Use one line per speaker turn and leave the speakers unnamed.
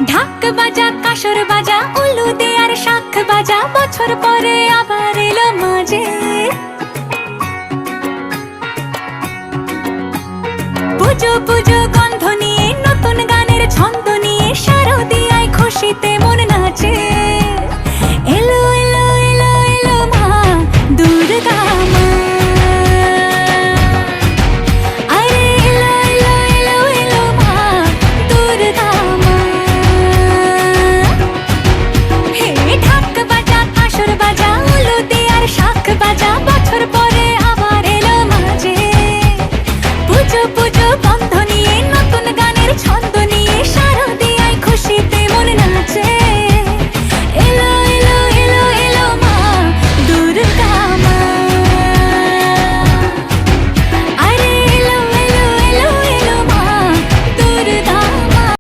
ঢাক বাজা কাসর বাজা উলু দে আর শাখ বাজা, বছর পরে আবার এলো মাঝে। পুজো পুজো গন্ধ নিয়ে নতুন গানের ছন্দ